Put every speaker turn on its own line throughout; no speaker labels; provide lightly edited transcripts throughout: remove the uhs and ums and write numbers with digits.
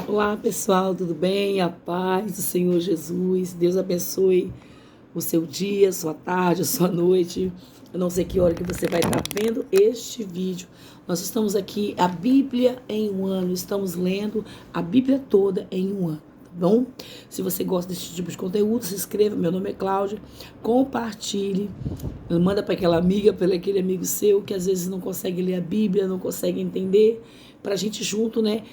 Olá pessoal, tudo bem? A paz do Senhor Jesus. Deus abençoe o seu dia, a sua tarde, a sua noite. Eu não sei que hora que você vai estar vendo este vídeo. Nós estamos aqui, a Bíblia em um ano. Estamos lendo a Bíblia toda em um ano, tá bom? Se você gosta desse tipo de conteúdo, se inscreva. Meu nome é Cláudia. Compartilhe. Manda para aquela amiga, para aquele amigo seu que às vezes não consegue ler a Bíblia, não consegue entender. Para a gente junto, né?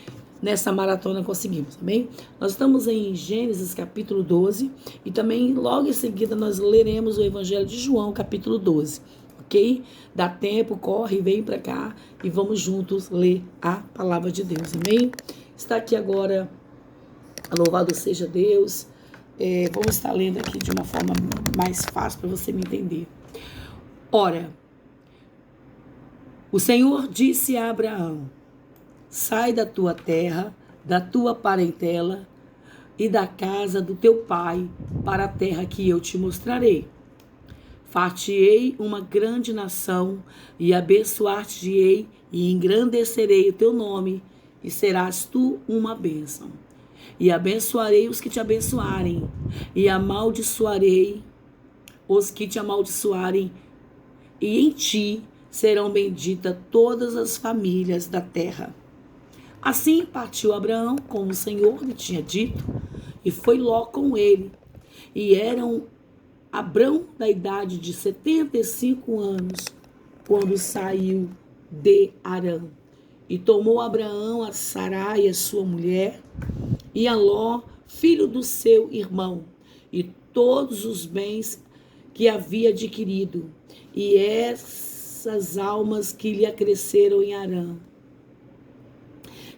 Nessa maratona conseguimos, amém? Nós estamos em Gênesis capítulo 12 e também logo em seguida nós leremos o Evangelho de João capítulo 12, ok? Dá tempo, corre, vem para cá e vamos juntos ler a palavra de Deus, amém? Está aqui agora, louvado seja Deus. Vamos estar lendo aqui de uma forma mais fácil para você me entender. Ora, o Senhor disse a Abraão: sai da tua terra, da tua parentela e da casa do teu pai, para a terra que eu te mostrarei. Far-te-ei uma grande nação, e abençoar-te-ei, e engrandecerei o teu nome, e serás tu uma bênção. E abençoarei os que te abençoarem, e amaldiçoarei os que te amaldiçoarem, e em ti serão benditas todas as famílias da terra. Assim partiu Abraão, como o Senhor lhe tinha dito, e foi Ló com ele. E eram Abrão da idade de 75 anos, quando saiu de Harã. E tomou Abraão a Sarai, a sua mulher, e a Ló, filho do seu irmão, e todos os bens que havia adquirido, e essas almas que lhe acresceram em Harã.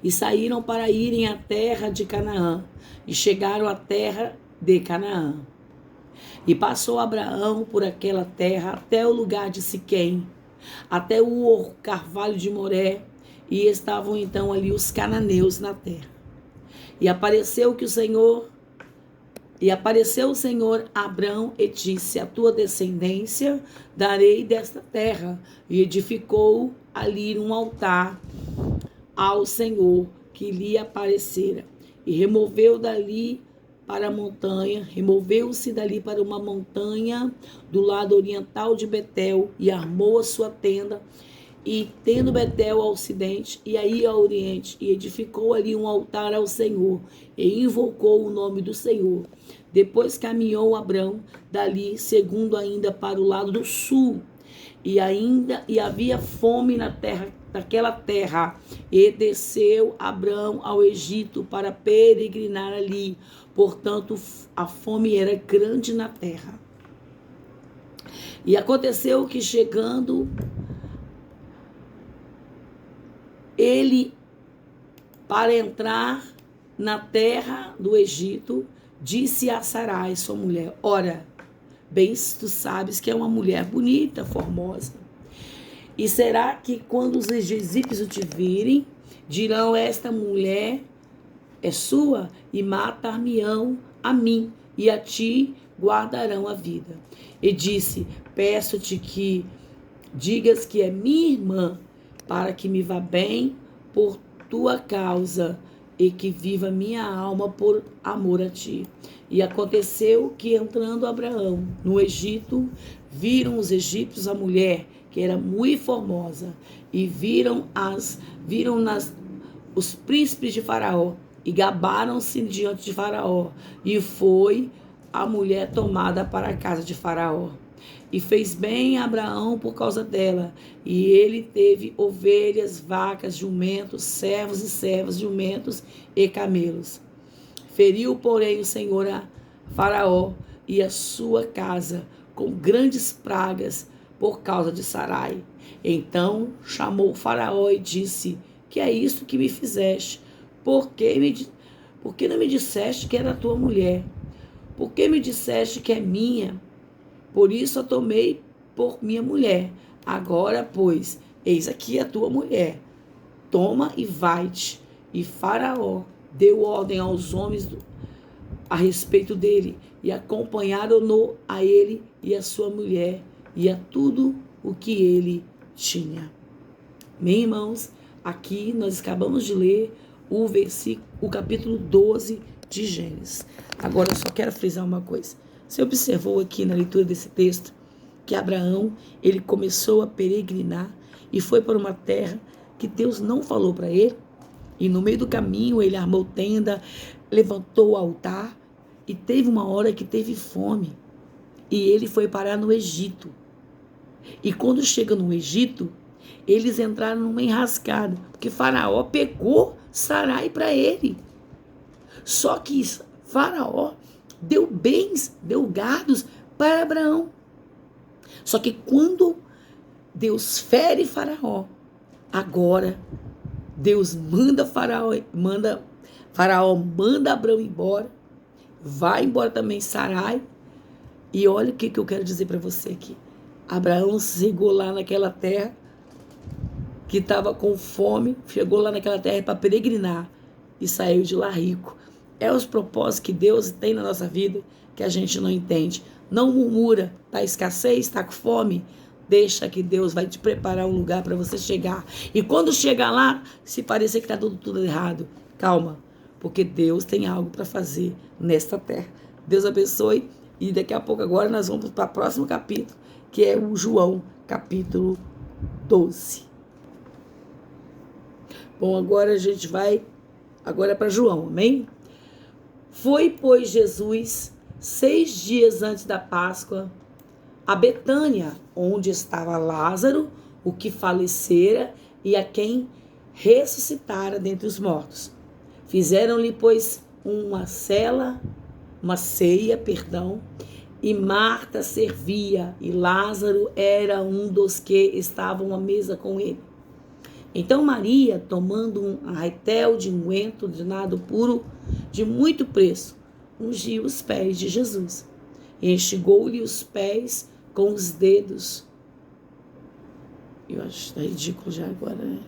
E saíram para irem à terra de Canaã, e chegaram à terra de Canaã. E passou Abraão por aquela terra até o lugar de Siquém, até o carvalho de Moré, e estavam então ali os cananeus na terra. E apareceu o Senhor a Abrão e disse: a tua descendência darei desta terra. E edificou ali um altar ao Senhor que lhe aparecera. E removeu-se dali para uma montanha do lado oriental de Betel, e armou a sua tenda, e tendo Betel ao ocidente, e aí ao oriente, e edificou ali um altar ao Senhor, e invocou o nome do Senhor. Depois caminhou Abrão dali, segundo ainda para o lado do sul, e havia fome naquela terra, e desceu Abrão ao Egito para peregrinar ali. Portanto, a fome era grande na terra. E aconteceu que, chegando ele para entrar na terra do Egito, disse a Sarai, sua mulher: ora, bem tu sabes que é uma mulher bonita, formosa. E será que quando os egípcios te virem, dirão: esta mulher é sua, e matar-me-ão a mim, e a ti guardarão a vida. E disse: peço-te que digas que é minha irmã, para que me vá bem por tua causa, e que viva minha alma por amor a ti. E aconteceu que, entrando Abraão no Egito, viram os egípcios a mulher, que era muito formosa, e viram os príncipes de Faraó, e gabaram-se diante de Faraó, e foi a mulher tomada para a casa de Faraó. E fez bem a Abraão por causa dela, e ele teve ovelhas, vacas, jumentos, servos e servas, jumentos e camelos. Feriu, porém, o Senhor a Faraó e a sua casa com grandes pragas por causa de Sarai. Então chamou Faraó e disse: que é isto que me fizeste? Por que não me disseste que era tua mulher? Por que me disseste que é minha? Por isso a tomei por minha mulher. Agora, pois, eis aqui a tua mulher. Toma e vai-te. E Faraó deu ordem aos homens a respeito dele, e acompanharam-no a ele e a sua mulher, e a tudo o que ele tinha. Bem, irmãos, aqui nós acabamos de ler o capítulo 12 de Gênesis. Agora eu só quero frisar uma coisa. Você observou aqui na leitura desse texto que Abraão, ele começou a peregrinar e foi para uma terra que Deus não falou para ele. E no meio do caminho ele armou tenda, levantou o altar e teve uma hora que teve fome. E ele foi parar no Egito. E quando chega no Egito, eles entraram numa enrascada, porque Faraó pegou Sarai para ele. Só que Faraó deu bens, deu gados para Abraão. Só que quando Deus fere Faraó, agora Deus manda Faraó manda Abraão embora, vai embora também Sarai. E olha o que eu quero dizer para você aqui. Abraão chegou lá naquela terra que estava com fome, chegou lá naquela terra para peregrinar e saiu de lá rico. É os propósitos que Deus tem na nossa vida que a gente não entende. Não murmura, está escassez, está com fome. Deixa que Deus vai te preparar um lugar para você chegar. E quando chegar lá, se parecer que está tudo errado, calma, porque Deus tem algo para fazer nesta terra. Deus abençoe. E daqui a pouco agora nós vamos para o próximo capítulo, que é o João, capítulo 12. Bom, agora a gente vai para João, amém? Foi, pois, Jesus, 6 dias antes da Páscoa, a Betânia, onde estava Lázaro, o que falecera e a quem ressuscitara dentre os mortos. Fizeram-lhe, pois, uma ceia, e Marta servia, e Lázaro era um dos que estavam à mesa com ele. Então Maria, tomando um arretel de unguento de nardo puro, de muito preço, ungiu os pés de Jesus, e enxugou-lhe os pés com os dedos. Eu acho que está ridículo já agora, né?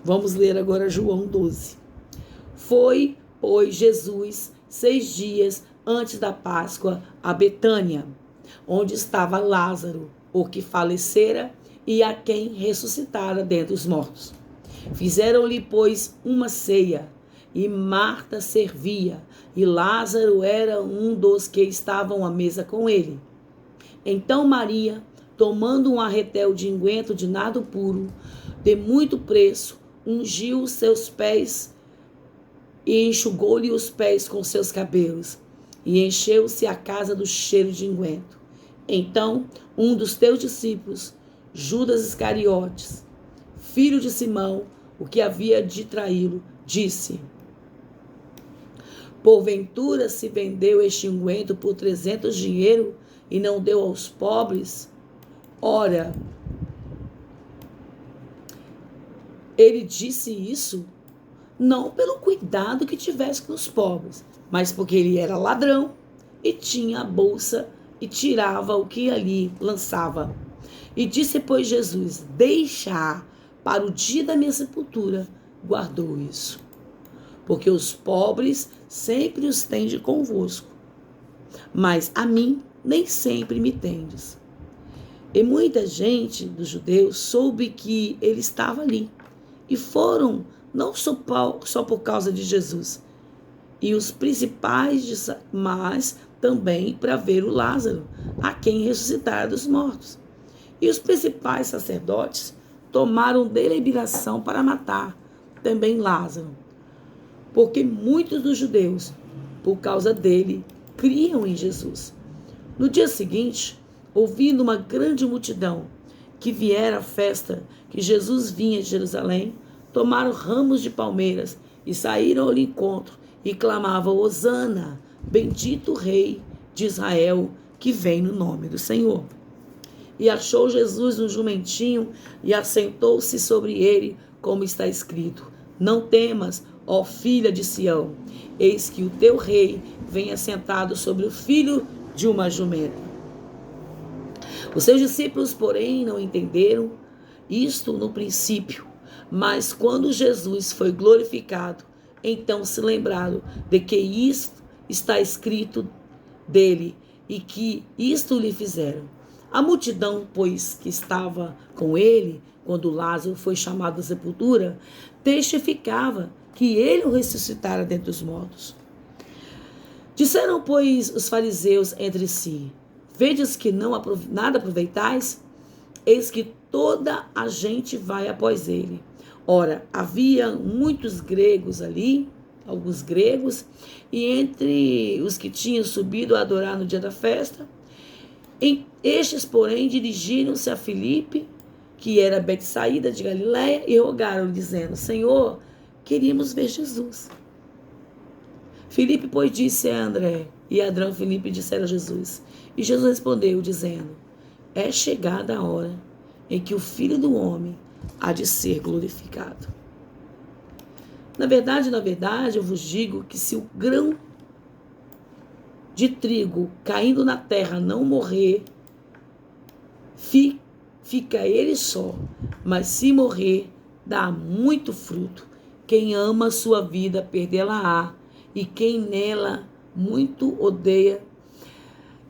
Vamos ler agora João 12. Foi, pois, Jesus, 6 dias antes da Páscoa, a Betânia, onde estava Lázaro, o que falecera e a quem ressuscitara dentre os mortos. Fizeram-lhe, pois, uma ceia, e Marta servia, e Lázaro era um dos que estavam à mesa com ele. Então Maria, tomando um arretel de unguento de nardo puro, de muito preço, ungiu os seus pés e enxugou-lhe os pés com seus cabelos, e encheu-se a casa do cheiro de unguento. Então um dos teus discípulos, Judas Iscariotes, filho de Simão, o que havia de traí-lo, disse: porventura se vendeu este unguento por 300 dinheiro e não deu aos pobres? Ora, ele disse isso não pelo cuidado que tivesse com os pobres, mas porque ele era ladrão e tinha a bolsa e tirava o que ali lançava. E disse, pois, Jesus: deixa para o dia da minha sepultura, guardou isso. Porque os pobres sempre os tende convosco, mas a mim nem sempre me tendes. E muita gente dos judeus soube que ele estava ali, e foram não só por causa de Jesus, e os principais, mas também para ver o Lázaro, a quem ressuscitara dos mortos. E os principais sacerdotes tomaram deliberação para matar também Lázaro, porque muitos dos judeus, por causa dele, criam em Jesus. No dia seguinte, ouvindo uma grande multidão que viera à festa que Jesus vinha de Jerusalém, tomaram ramos de palmeiras e saíram ao encontro e clamavam: Hosana, bendito o Rei de Israel, que vem no nome do Senhor. E achou Jesus um jumentinho e assentou-se sobre ele, como está escrito: não temas, ó filha de Sião, eis que o teu rei vem assentado sobre o filho de uma jumenta. Os seus discípulos, porém, não entenderam isto no princípio, mas quando Jesus foi glorificado, então se lembraram de que isto está escrito dele e que isto lhe fizeram. A multidão, pois, que estava com ele, quando Lázaro foi chamado da sepultura, testificava que ele o ressuscitara dentre os mortos. Disseram, pois, os fariseus entre si: vedes que nada aproveitais? Eis que toda a gente vai após ele. Ora, havia muitos gregos ali, alguns gregos, e entre os que tinham subido a adorar no dia da festa, estes, porém, dirigiram-se a Filipe, que era Betsaída de Galiléia, e rogaram, dizendo: Senhor, queríamos ver Jesus. Filipe, pois, disse a André, e André e Filipe disseram a Jesus. E Jesus respondeu, dizendo: é chegada a hora em que o Filho do Homem há de ser glorificado. Na verdade, eu vos digo que se o grão de trigo caindo na terra não morrer, fica ele só, mas se morrer, dá muito fruto. Quem ama a sua vida, perdê-la-á, e quem nela muito odeia,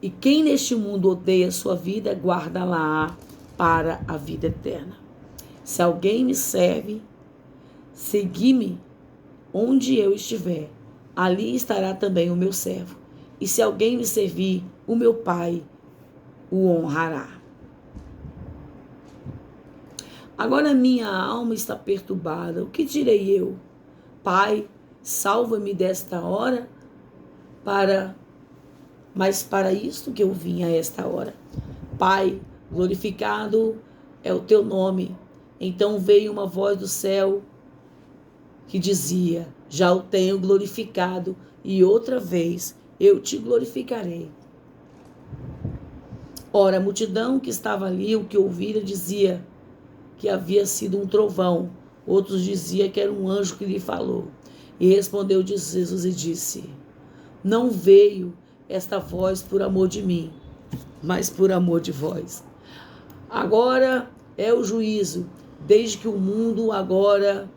e quem neste mundo odeia a sua vida, guarda-la-á para a vida eterna. Se alguém me serve, segui-me onde eu estiver, ali estará também o meu servo. E se alguém me servir, o meu Pai o honrará. Agora minha alma está perturbada. O que direi eu? Pai, salva-me desta hora, mas para isto que eu vim a esta hora. Pai, glorificado é o teu nome. Então veio uma voz do céu que dizia: já o tenho glorificado, e outra vez eu te glorificarei. Ora, a multidão que estava ali, o que ouvira, dizia que havia sido um trovão. Outros diziam que era um anjo que lhe falou. E respondeu Jesus e disse: não veio esta voz por amor de mim, mas por amor de vós. Agora é o juízo, desde que o mundo agora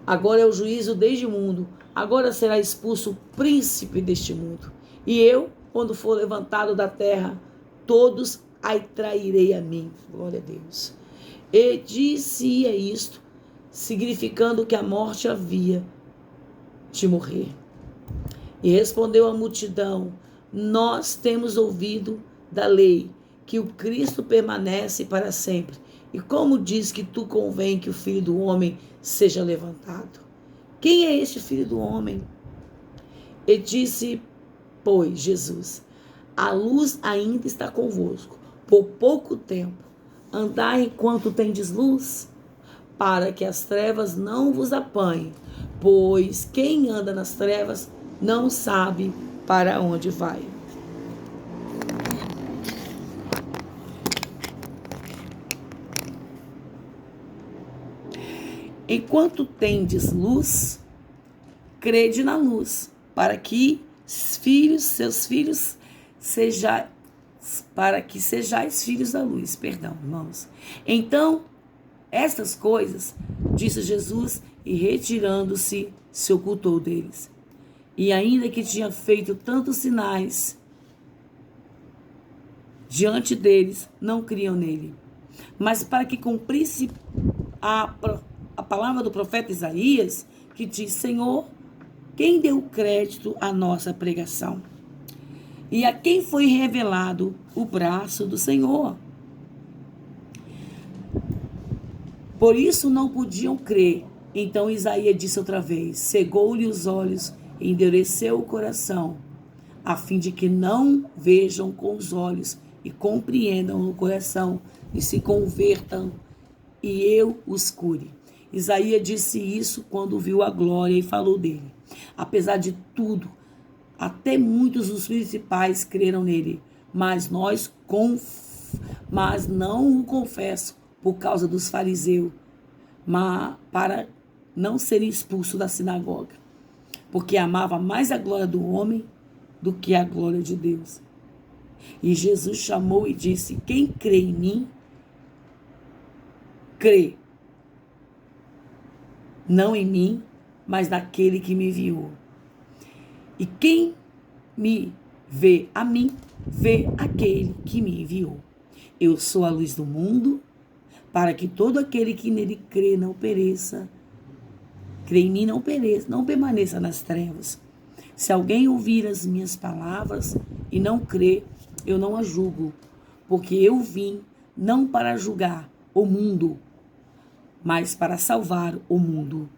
é o juízo desde o mundo. Agora será expulso o príncipe deste mundo. E eu, quando for levantado da terra, todos atrairei a mim. Glória a Deus. E dizia isto, significando que a morte havia de morrer. E respondeu a multidão: nós temos ouvido da lei que o Cristo permanece para sempre. E como diz que tu convém que o Filho do Homem seja levantado? Quem é este Filho do Homem? E disse, pois, Jesus: a luz ainda está convosco, por pouco tempo. Andai enquanto tendes luz, para que as trevas não vos apanhem, pois quem anda nas trevas não sabe para onde vai. Enquanto tendes luz, crede na luz, para que seus filhos sejais filhos da luz. Perdão, irmãos. Então, estas coisas disse Jesus, e retirando-se, se ocultou deles. E ainda que tinha feito tantos sinais diante deles, não criam nele. Mas para que cumprisse a palavra do profeta Isaías, que diz: Senhor, quem deu crédito à nossa pregação? E a quem foi revelado o braço do Senhor? Por isso não podiam crer. Então Isaías disse outra vez: cegou-lhe os olhos e endureceu o coração, a fim de que não vejam com os olhos e compreendam o coração e se convertam e eu os cure. Isaías disse isso quando viu a glória e falou dele. Apesar de tudo, até muitos dos principais creram nele, mas não o confessam por causa dos fariseus, mas para não serem expulsos da sinagoga, porque amava mais a glória do homem do que a glória de Deus. E Jesus chamou e disse: quem crê em mim, crê não em mim, mas naquele que me enviou. E quem me vê a mim, vê aquele que me enviou. Eu sou a luz do mundo, para que todo aquele que nele crê não pereça. Crê em mim, não pereça, não permaneça nas trevas. Se alguém ouvir as minhas palavras e não crer, eu não a julgo, porque eu vim não para julgar o mundo, mas para salvar o mundo.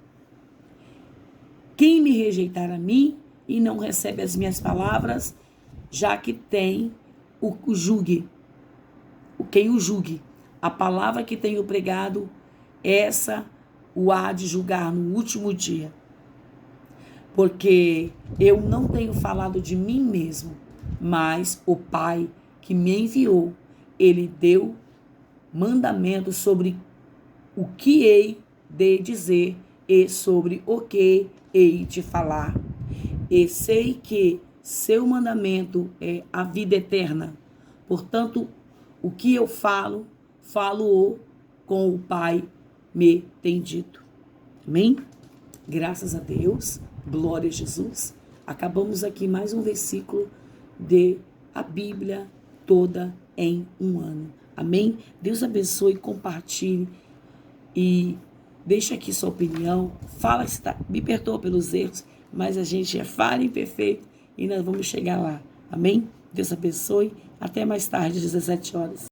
Quem me rejeitar a mim e não recebe as minhas palavras, já que tem o julgue, quem o julgue. A palavra que tenho pregado, essa o há de julgar no último dia. Porque eu não tenho falado de mim mesmo, mas o Pai que me enviou, ele deu mandamento sobre o que hei de dizer e sobre o que hei de falar. E sei que seu mandamento é a vida eterna. Portanto, o que eu falo com o Pai me tem dito. Amém? Graças a Deus, glória a Jesus. Acabamos aqui mais um versículo de a Bíblia toda em um ano. Amém? Deus abençoe, compartilhe e deixa aqui sua opinião. Fala se me perdoa pelos erros, mas a gente é falho e imperfeito e nós vamos chegar lá. Amém? Deus abençoe. Até mais tarde, às 17 horas.